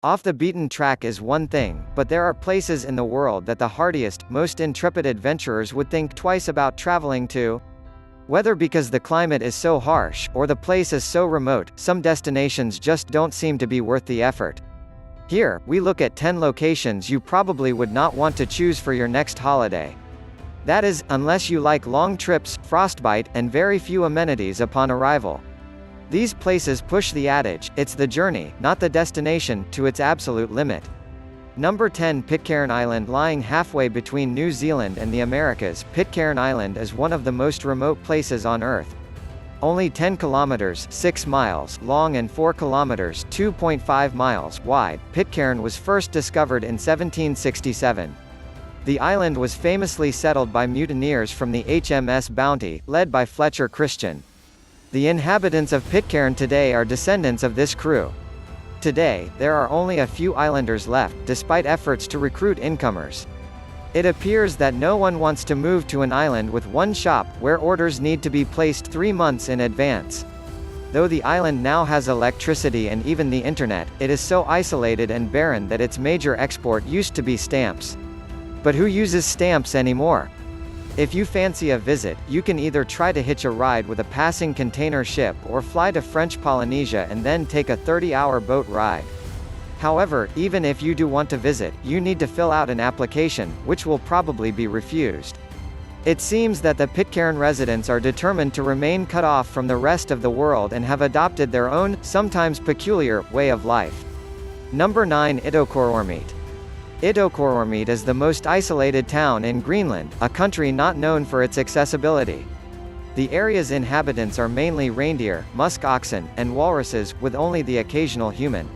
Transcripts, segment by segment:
Off the beaten track is one thing, but there are places in the world that the hardiest, most intrepid adventurers would think twice about traveling to. Whether because the climate is so harsh, or the place is so remote, some destinations just don't seem to be worth the effort. Here, we look at 10 locations you probably would not want to choose for your next holiday. That is, unless you like long trips, frostbite, and very few amenities upon arrival. These places push the adage, "It's the journey, not the destination," to its absolute limit. Number 10. Pitcairn Island. Lying halfway between New Zealand and the Americas, Pitcairn Island is one of the most remote places on Earth. Only 10 kilometers (6 miles) long and 4 kilometers (2.5 miles) wide, Pitcairn was first discovered in 1767. The island was famously settled by mutineers from the HMS Bounty, led by Fletcher Christian. The inhabitants of Pitcairn today are descendants of this crew. Today, there are only a few islanders left, despite efforts to recruit incomers. It appears that no one wants to move to an island with one shop, where orders need to be placed 3 months in advance. Though the island now has electricity and even the internet, it is so isolated and barren that its major export used to be stamps. But who uses stamps anymore? If you fancy a visit, you can either try to hitch a ride with a passing container ship or fly to French Polynesia and then take a 30-hour boat ride. However, even if you do want to visit, you need to fill out an application, which will probably be refused. It seems that the Pitcairn residents are determined to remain cut off from the rest of the world and have adopted their own, sometimes peculiar, way of life. Number 9. Itokorormeet. Itokorormeet is the most isolated town in Greenland, a country not known for its accessibility. The area's inhabitants are mainly reindeer, musk oxen, and walruses, with only the occasional human.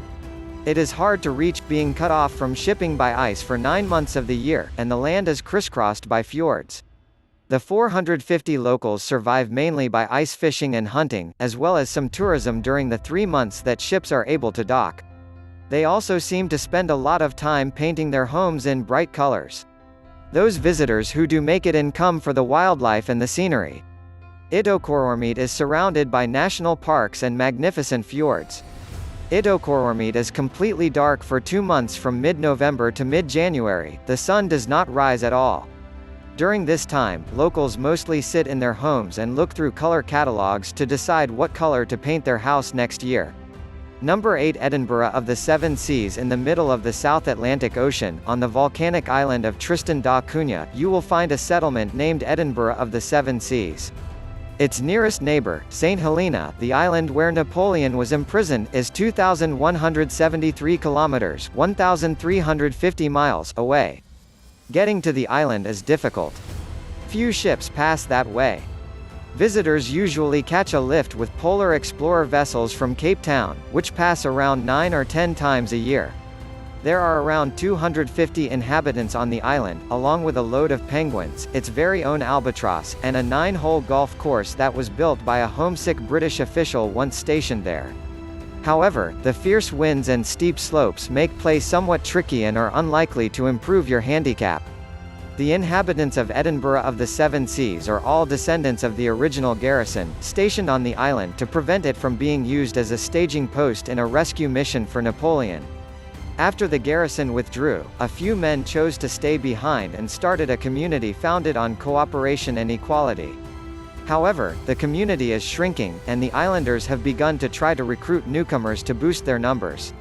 It is hard to reach, being cut off from shipping by ice for 9 months of the year, and the land is crisscrossed by fjords. The 450 locals survive mainly by ice fishing and hunting, as well as some tourism during the 3 months that ships are able to dock. They also seem to spend a lot of time painting their homes in bright colors. Those visitors who do make it in come for the wildlife and the scenery. Itokorormeet is surrounded by national parks and magnificent fjords. Itokorormeet is completely dark for 2 months from mid-November to mid-January. The sun does not rise at all. During this time, locals mostly sit in their homes and look through color catalogs to decide what color to paint their house next year. Number 8. Edinburgh of the Seven Seas. In the middle of the South Atlantic Ocean, on the volcanic island of Tristan da Cunha, you will find a settlement named Edinburgh of the Seven Seas. Its nearest neighbor, St. Helena, the island where Napoleon was imprisoned, is 2,173 kilometers (1,350 miles) away. Getting to the island is difficult. Few ships pass that way. Visitors usually catch a lift with Polar Explorer vessels from Cape Town, which pass around 9 or 10 times a year. There are around 250 inhabitants on the island, along with a load of penguins, its very own albatross, and a 9-hole golf course that was built by a homesick British official once stationed there. However, the fierce winds and steep slopes make play somewhat tricky and are unlikely to improve your handicap. The inhabitants of Edinburgh of the Seven Seas are all descendants of the original garrison, stationed on the island to prevent it from being used as a staging post in a rescue mission for Napoleon. After the garrison withdrew, a few men chose to stay behind and started a community founded on cooperation and equality. However, the community is shrinking, and the islanders have begun to try to recruit newcomers to boost their numbers.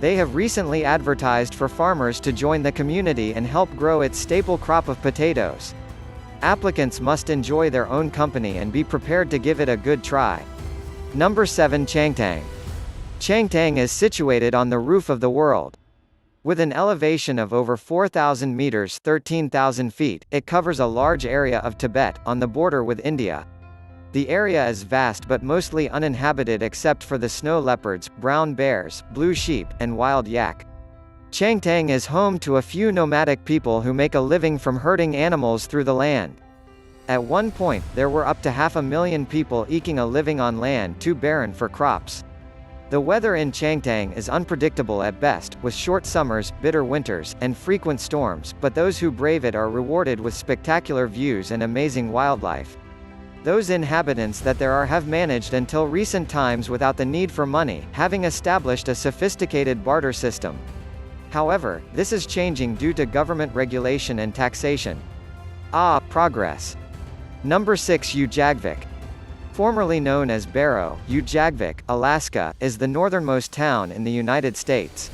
They have recently advertised for farmers to join the community and help grow its staple crop of potatoes. Applicants must enjoy their own company and be prepared to give it a good try. Number 7. Changtang. Changtang is situated on the roof of the world. With an elevation of over 4,000 meters (13,000 feet), it covers a large area of Tibet, on the border with India. The area is vast but mostly uninhabited except for the snow leopards, brown bears, blue sheep, and wild yak. Changtang is home to a few nomadic people who make a living from herding animals through the land. At one point, there were up to 500,000 people eking a living on land too barren for crops. The weather in Changtang is unpredictable at best, with short summers, bitter winters, and frequent storms, but those who brave it are rewarded with spectacular views and amazing wildlife. Those inhabitants that there are have managed until recent times without the need for money, having established a sophisticated barter system. However, this is changing due to government regulation and taxation. Progress. Number 6. Ujagvik. Formerly known as Barrow, Ujagvik, Alaska, is the northernmost town in the United States.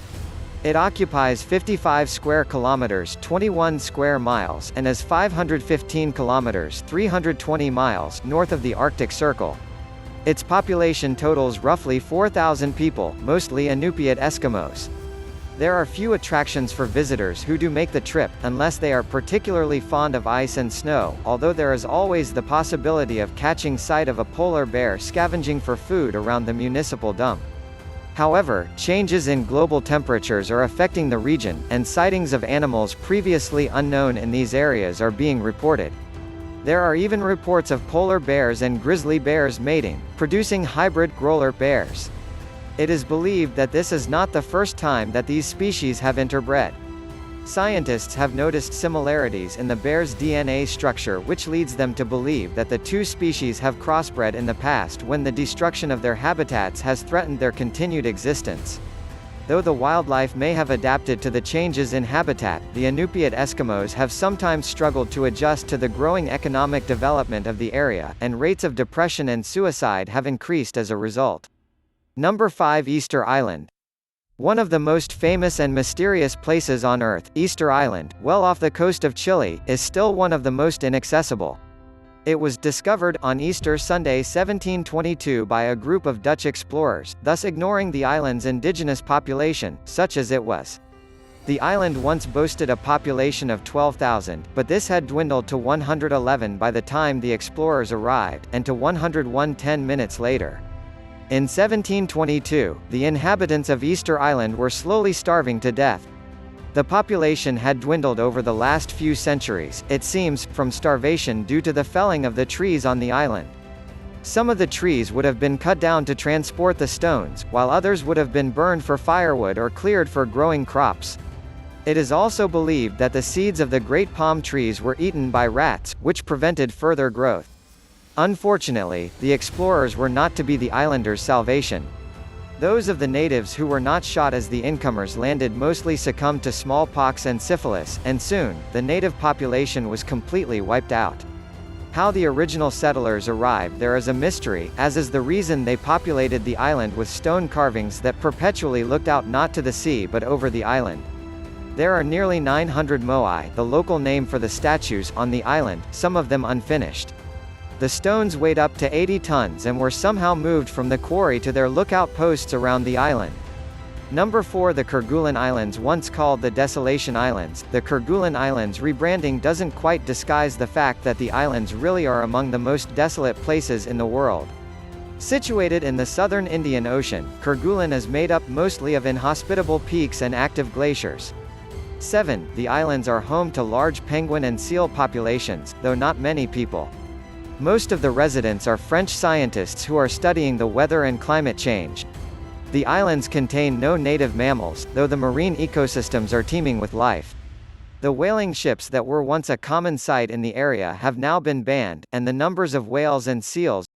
It occupies 55 square kilometers, 21 square miles, and is 515 kilometers, 320 miles north of the Arctic Circle. Its population totals roughly 4,000 people, mostly Inupiat Eskimos. There are few attractions for visitors who do make the trip, unless they are particularly fond of ice and snow, although there is always the possibility of catching sight of a polar bear scavenging for food around the municipal dump. However, changes in global temperatures are affecting the region, and sightings of animals previously unknown in these areas are being reported. There are even reports of polar bears and grizzly bears mating, producing hybrid growler bears. It is believed that this is not the first time that these species have interbred. Scientists have noticed similarities in the bear's DNA structure, which leads them to believe that the two species have crossbred in the past when the destruction of their habitats has threatened their continued existence. Though the wildlife may have adapted to the changes in habitat, the Inupiat Eskimos have sometimes struggled to adjust to the growing economic development of the area, and rates of depression and suicide have increased as a result. Number 5. Easter Island. One of the most famous and mysterious places on Earth, Easter Island, well off the coast of Chile, is still one of the most inaccessible. It was discovered on Easter Sunday 1722 by a group of Dutch explorers, thus ignoring the island's indigenous population, such as it was. The island once boasted a population of 12,000, but this had dwindled to 111 by the time the explorers arrived, and to 101 10 minutes later. In 1722, the inhabitants of Easter Island were slowly starving to death. The population had dwindled over the last few centuries, it seems, from starvation due to the felling of the trees on the island. Some of the trees would have been cut down to transport the stones, while others would have been burned for firewood or cleared for growing crops. It is also believed that the seeds of the great palm trees were eaten by rats, which prevented further growth. Unfortunately, the explorers were not to be the islanders' salvation. Those of the natives who were not shot as the incomers landed mostly succumbed to smallpox and syphilis, and soon, the native population was completely wiped out. How the original settlers arrived there is a mystery, as is the reason they populated the island with stone carvings that perpetually looked out not to the sea but over the island. There are nearly 900 moai, the local name for the statues, on the island, some of them unfinished. The stones weighed up to 80 tons and were somehow moved from the quarry to their lookout posts around the island. Number 4. The Kerguelen Islands. Once called the Desolation Islands, the Kerguelen Islands rebranding doesn't quite disguise the fact that the islands really are among the most desolate places in the world. Situated in the southern Indian Ocean, Kerguelen is made up mostly of inhospitable peaks and active glaciers. 7. The islands are home to large penguin and seal populations, though not many people. Most of the residents are French scientists who are studying the weather and climate change. The islands contain no native mammals, though the marine ecosystems are teeming with life. The whaling ships that were once a common sight in the area have now been banned, and the numbers of whales and seals